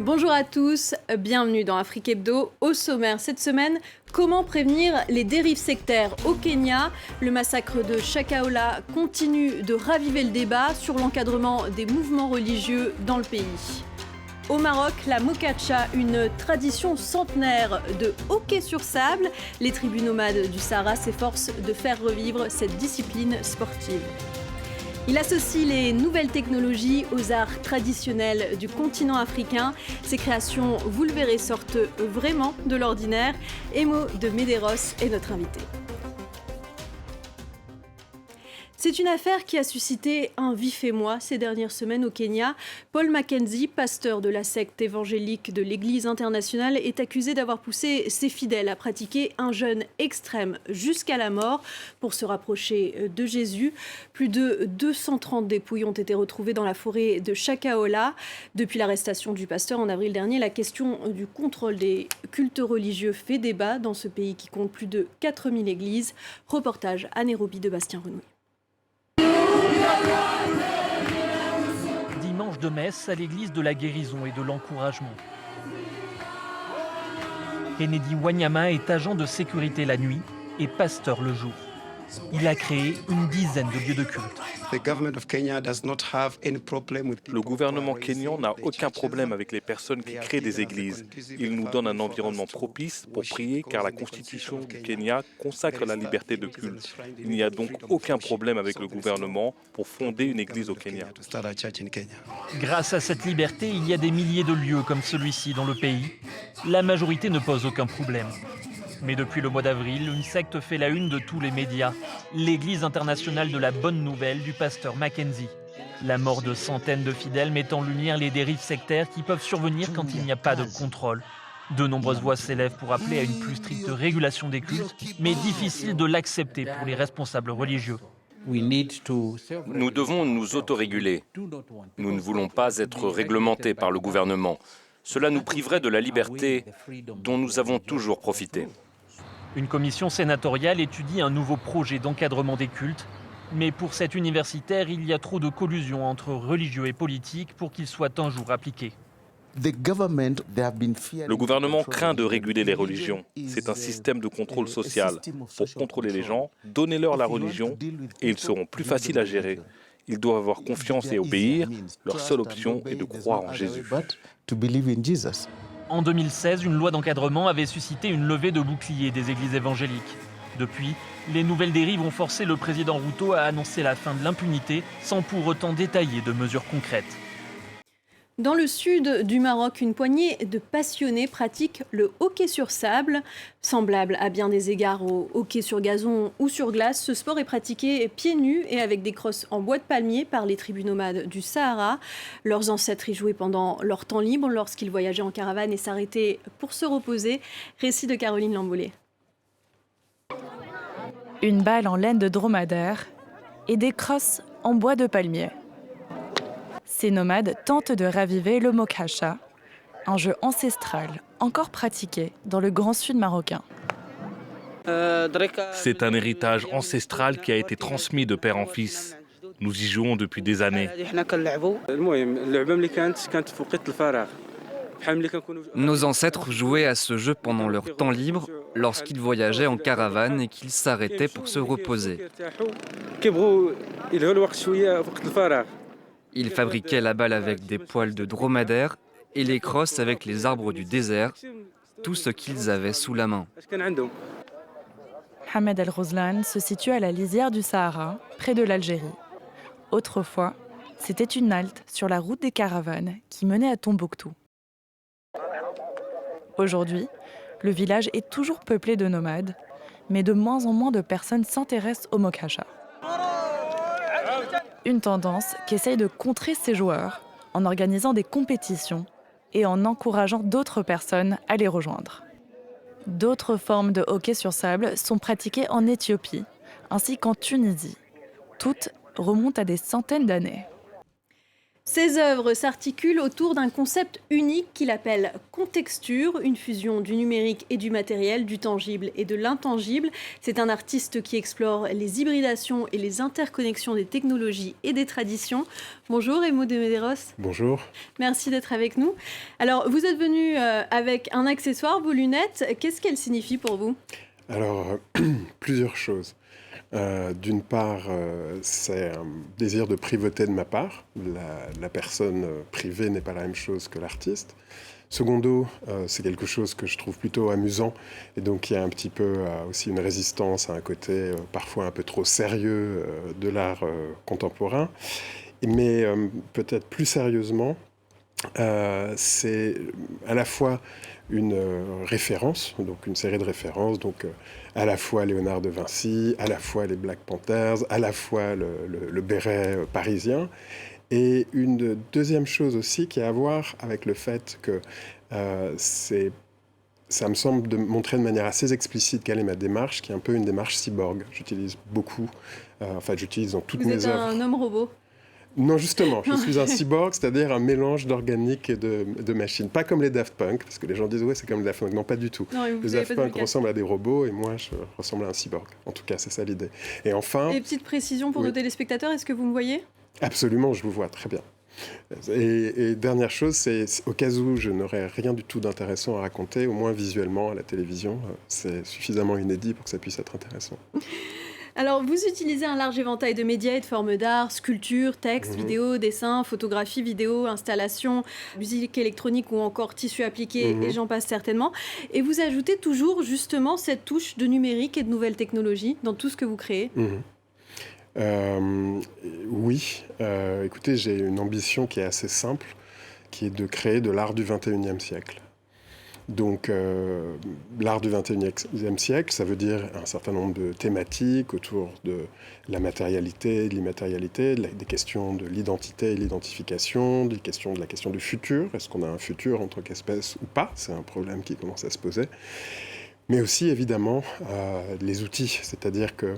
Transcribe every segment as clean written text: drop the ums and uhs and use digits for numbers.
Bonjour à tous, bienvenue dans Afrique Hebdo. Au sommaire cette semaine, comment prévenir les dérives sectaires au Kenya? Le massacre de Shakahola continue de raviver le débat sur l'encadrement des mouvements religieux dans le pays. Au Maroc, la mokacha, une tradition centenaire de hockey sur sable. Les tribus nomades du Sahara s'efforcent de faire revivre cette discipline sportive. Il associe les nouvelles technologies aux arts traditionnels du continent africain. Ces créations, vous le verrez, sortent vraiment de l'ordinaire. Emo de Medeiros est notre invité. C'est une affaire qui a suscité un vif émoi ces dernières semaines au Kenya. Paul Mackenzie, pasteur de la secte évangélique de l'Église internationale, est accusé d'avoir poussé ses fidèles à pratiquer un jeûne extrême jusqu'à la mort pour se rapprocher de Jésus. Plus de 230 dépouilles ont été retrouvées dans la forêt de Shakahola. Depuis l'arrestation du pasteur en avril dernier, la question du contrôle des cultes religieux fait débat dans ce pays qui compte plus de 4000 églises. Reportage à Nairobi de Bastien Renouy. Dimanche de messe à l'église de la guérison et de l'encouragement. Kennedy Wanyama est agent de sécurité la nuit et pasteur le jour. Il a créé une dizaine de lieux de culte. Le gouvernement kényan n'a aucun problème avec les personnes qui créent des églises. Il nous donne un environnement propice pour prier car la constitution du Kenya consacre la liberté de culte. Il n'y a donc aucun problème avec le gouvernement pour fonder une église au Kenya. Grâce à cette liberté, il y a des milliers de lieux comme celui-ci dans le pays. La majorité ne pose aucun problème. Mais depuis le mois d'avril, une secte fait la une de tous les médias, l'Église internationale de la bonne nouvelle du pasteur Mackenzie. La mort de centaines de fidèles met en lumière les dérives sectaires qui peuvent survenir quand il n'y a pas de contrôle. De nombreuses voix s'élèvent pour appeler à une plus stricte régulation des cultes, mais difficile de l'accepter pour les responsables religieux. Nous devons nous autoréguler. Nous ne voulons pas être réglementés par le gouvernement. Cela nous priverait de la liberté dont nous avons toujours profité. Une commission sénatoriale étudie un nouveau projet d'encadrement des cultes. Mais pour cet universitaire, il y a trop de collusion entre religieux et politiques pour qu'il soit un jour appliqué. Le gouvernement craint de réguler les religions. C'est un système de contrôle social. Pour contrôler les gens, donnez-leur la religion et ils seront plus faciles à gérer. Ils doivent avoir confiance et obéir. Leur seule option est de croire en Jésus. En 2016, une loi d'encadrement avait suscité une levée de boucliers des églises évangéliques. Depuis, les nouvelles dérives ont forcé le président Ruto à annoncer la fin de l'impunité sans pour autant détailler de mesures concrètes. Dans le sud du Maroc, une poignée de passionnés pratiquent le hockey sur sable. Semblable à bien des égards au hockey sur gazon ou sur glace, ce sport est pratiqué pieds nus et avec des crosses en bois de palmier par les tribus nomades du Sahara. Leurs ancêtres y jouaient pendant leur temps libre lorsqu'ils voyageaient en caravane et s'arrêtaient pour se reposer. Récit de Caroline Lambolé. Une balle en laine de dromadaire et des crosses en bois de palmier. Ces nomades tentent de raviver le mokacha, un jeu ancestral encore pratiqué dans le Grand Sud marocain. C'est un héritage ancestral qui a été transmis de père en fils. Nous y jouons depuis des années. Nos ancêtres jouaient à ce jeu pendant leur temps libre, lorsqu'ils voyageaient en caravane et qu'ils s'arrêtaient pour se reposer. Ils fabriquaient la balle avec des poils de dromadaire et les crosses avec les arbres du désert, tout ce qu'ils avaient sous la main. Hamed El Rozlan se situe à la lisière du Sahara, près de l'Algérie. Autrefois, c'était une halte sur la route des caravanes qui menait à Tombouctou. Aujourd'hui, le village est toujours peuplé de nomades, mais de moins en moins de personnes s'intéressent au mokacha. Une tendance qu'essaye de contrer ses joueurs en organisant des compétitions et en encourageant d'autres personnes à les rejoindre. D'autres formes de hockey sur sable sont pratiquées en Ses œuvres s'articulent autour d'un concept unique qu'il appelle contexture, une fusion du numérique et du matériel, du tangible et de l'intangible. C'est un artiste qui explore les hybridations et les interconnexions des technologies et des traditions. Bonjour Emo de Medeiros. Bonjour. Merci d'être avec nous. Alors, vous êtes venu avec un accessoire, vos lunettes. Qu'est-ce qu'elles signifient pour vous ? Alors, plusieurs choses. D'une part, c'est un désir de privauté de ma part. La personne privée n'est pas la même chose que l'artiste. Secondo, c'est quelque chose que je trouve plutôt amusant. Et donc, il y a un petit peu aussi une résistance à un côté parfois un peu trop sérieux de l'art contemporain. Mais peut-être plus sérieusement, c'est à la fois une référence, donc une série de références, donc à la fois Léonard de Vinci, à la fois les Black Panthers, à la fois le béret parisien. Et une deuxième chose aussi qui a à voir avec le fait que ça me semble de montrer de manière assez explicite quelle est ma démarche, qui est un peu une démarche cyborg. J'utilise beaucoup, j'utilise dans toutes mes œuvres. Vous êtes un homme robot ? Non, justement, je suis un cyborg, c'est-à-dire un mélange d'organique et de machine. Pas comme les Daft Punk, parce que les gens disent « ouais, c'est comme les Daft Punk ». Non, pas du tout. Non, les Daft Punk ressemblent à des robots et moi, je ressemble à un cyborg. En tout cas, c'est ça l'idée. Et enfin... Et petite précision pour nos téléspectateurs, est-ce que vous me voyez ? Absolument, je vous vois très bien. Et dernière chose, c'est au cas où je n'aurais rien du tout d'intéressant à raconter, au moins visuellement à la télévision, c'est suffisamment inédit pour que ça puisse être intéressant. Alors, vous utilisez un large éventail de médias et de formes d'art, sculpture, texte, vidéo, dessin, photographie, vidéo, installation, musique électronique ou encore tissu appliqué, et j'en passe certainement. Et vous ajoutez toujours justement cette touche de numérique et de nouvelles technologies dans tout ce que vous créez. Oui, écoutez, j'ai une ambition qui est assez simple, qui est de créer de l'art du 21e siècle. Donc, l'art du 21e siècle, ça veut dire un certain nombre de thématiques autour de la matérialité, de l'immatérialité, des questions de l'identité et l'identification, des questions de la question du futur. Est-ce qu'on a un futur en tant qu'espèce ou pas ? C'est un problème qui commence à se poser. Mais aussi, évidemment, les outils, c'est-à-dire que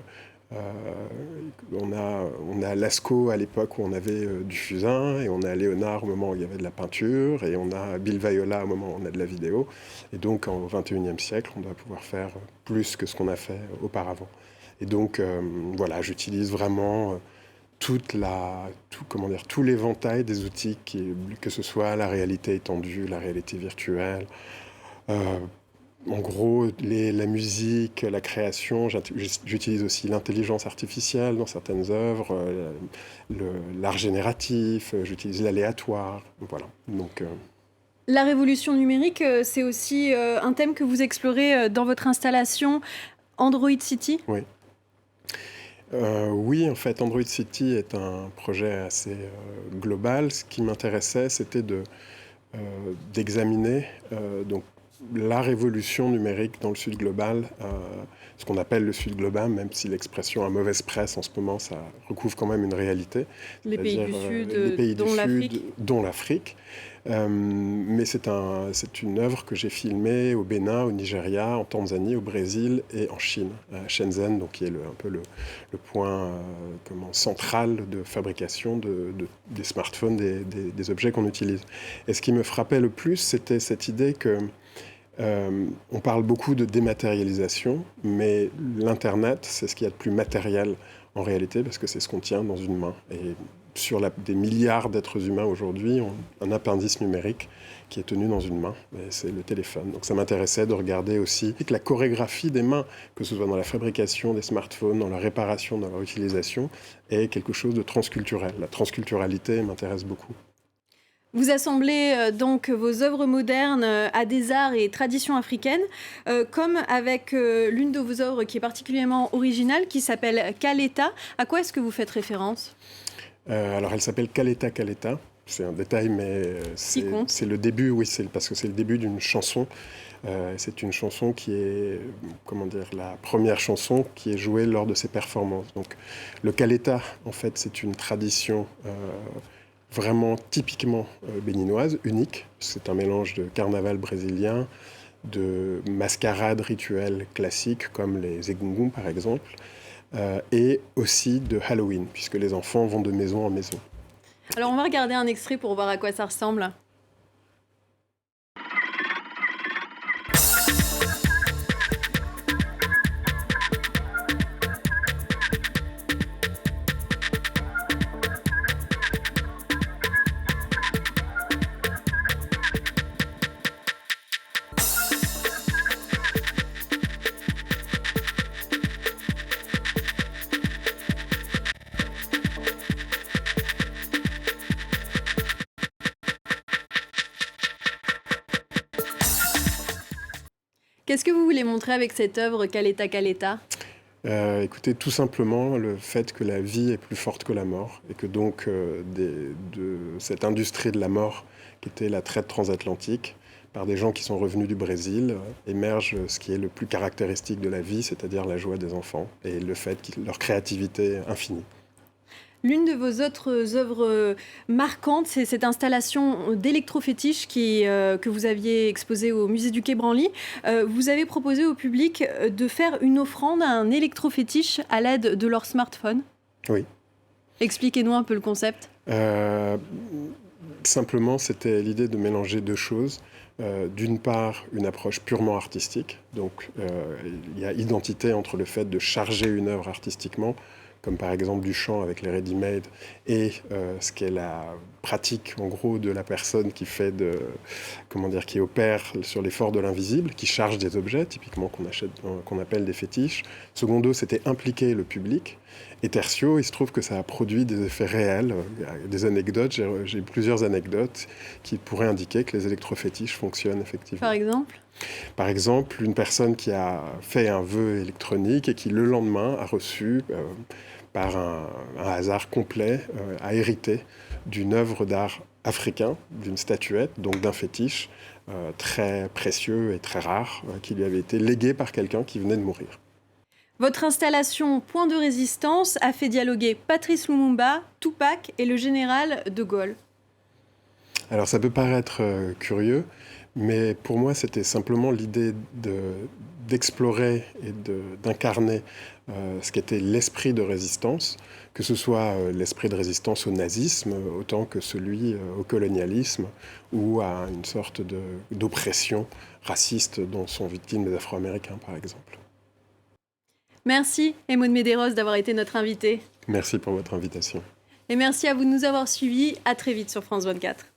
on a Lascaux à l'époque où on avait du fusain, et on a Léonard au moment où il y avait de la peinture, et on a Bill Viola au moment où on a de la vidéo. Et donc, au XXIe siècle, on doit pouvoir faire plus que ce qu'on a fait auparavant. Et donc, voilà, j'utilise vraiment tout l'éventail des outils, que ce soit la réalité étendue, la réalité virtuelle, en gros, la musique, la création, j'utilise aussi l'intelligence artificielle dans certaines œuvres, l'art génératif, j'utilise l'aléatoire, voilà. Donc, La révolution numérique, c'est aussi un thème que vous explorez dans votre installation Android City ? Oui. Oui, en fait, Android City est un projet assez global. Ce qui m'intéressait, c'était d'examiner donc la révolution numérique dans le Sud global, ce qu'on appelle le Sud global, même si l'expression a mauvaise presse en ce moment, ça recouvre quand même une réalité. Les pays du Sud, dont l'Afrique. Mais c'est une œuvre que j'ai filmée au Bénin, au Nigeria, en Tanzanie, au Brésil et en Chine, à Shenzhen, donc qui est un peu le point central de fabrication des smartphones, des objets qu'on utilise. Et ce qui me frappait le plus, c'était cette idée que on parle beaucoup de dématérialisation, mais l'Internet, c'est ce qu'il y a de plus matériel en réalité, parce que c'est ce qu'on tient dans une main. Et sur des milliards d'êtres humains aujourd'hui, un appendice numérique qui est tenu dans une main, et c'est le téléphone. Donc ça m'intéressait de regarder aussi la chorégraphie des mains, que ce soit dans la fabrication des smartphones, dans leur réparation, dans leur utilisation, est quelque chose de transculturel. La transculturalité m'intéresse beaucoup. Vous assemblez donc vos œuvres modernes à des arts et traditions africaines, comme avec l'une de vos œuvres qui est particulièrement originale, qui s'appelle Kaleta. À quoi est-ce que vous faites référence ? Alors, elle s'appelle Kaleta Kaleta. C'est un détail, mais c'est le début, oui, parce que c'est le début d'une chanson. C'est une chanson qui est, la première chanson qui est jouée lors de ses performances. Donc, le Kaleta, en fait, c'est une tradition vraiment typiquement béninoise, unique. C'est un mélange de carnaval brésilien, de mascarades rituelles classiques comme les egungun par exemple, et aussi de Halloween, puisque les enfants vont de maison en maison. Alors on va regarder un extrait pour voir à quoi ça ressemble. Qu'est-ce que vous voulez montrer avec cette œuvre Caleta Caleta ? Écoutez, tout simplement le fait que la vie est plus forte que la mort et que donc de cette industrie de la mort qui était la traite transatlantique par des gens qui sont revenus du Brésil émerge ce qui est le plus caractéristique de la vie, c'est-à-dire la joie des enfants et le fait que leur créativité infinie. L'une de vos autres œuvres marquantes, c'est cette installation d'électrofétiche que vous aviez exposée au musée du Quai Branly. Vous avez proposé au public de faire une offrande à un électrofétiche à l'aide de leur smartphone. Oui. Expliquez-nous un peu le concept. Simplement, c'était l'idée de mélanger deux choses. D'une part, une approche purement artistique. Donc, il y a identité entre le fait de charger une œuvre artistiquement, comme par exemple du chant avec les ready-made, et ce qu'est la pratique en gros de la personne qui fait qui opère sur l'effort de l'invisible, qui charge des objets, typiquement qu'on appelle des fétiches. Secondo, c'était impliquer le public. Et tertio, il se trouve que ça a produit des effets réels, des anecdotes. J'ai plusieurs anecdotes qui pourraient indiquer que les électrofétiches fonctionnent effectivement. Par exemple, une personne qui a fait un vœu électronique et qui le lendemain a reçu, par un hasard complet, a hérité d'une œuvre d'art africain, d'une statuette, donc d'un fétiche très précieux et très rare, qui lui avait été légué par quelqu'un qui venait de mourir. Votre installation Point de résistance a fait dialoguer Patrice Lumumba, Tupac et le général de Gaulle. Alors ça peut paraître curieux, mais pour moi c'était simplement l'idée d'explorer et d'incarner ce qu'était l'esprit de résistance, que ce soit l'esprit de résistance au nazisme autant que celui au colonialisme ou à une sorte d'oppression raciste dont sont victimes les Afro-Américains par exemple. Merci Maud Medeiros d'avoir été notre invité. Merci pour votre invitation. Et merci à vous de nous avoir suivis. À très vite sur France 24.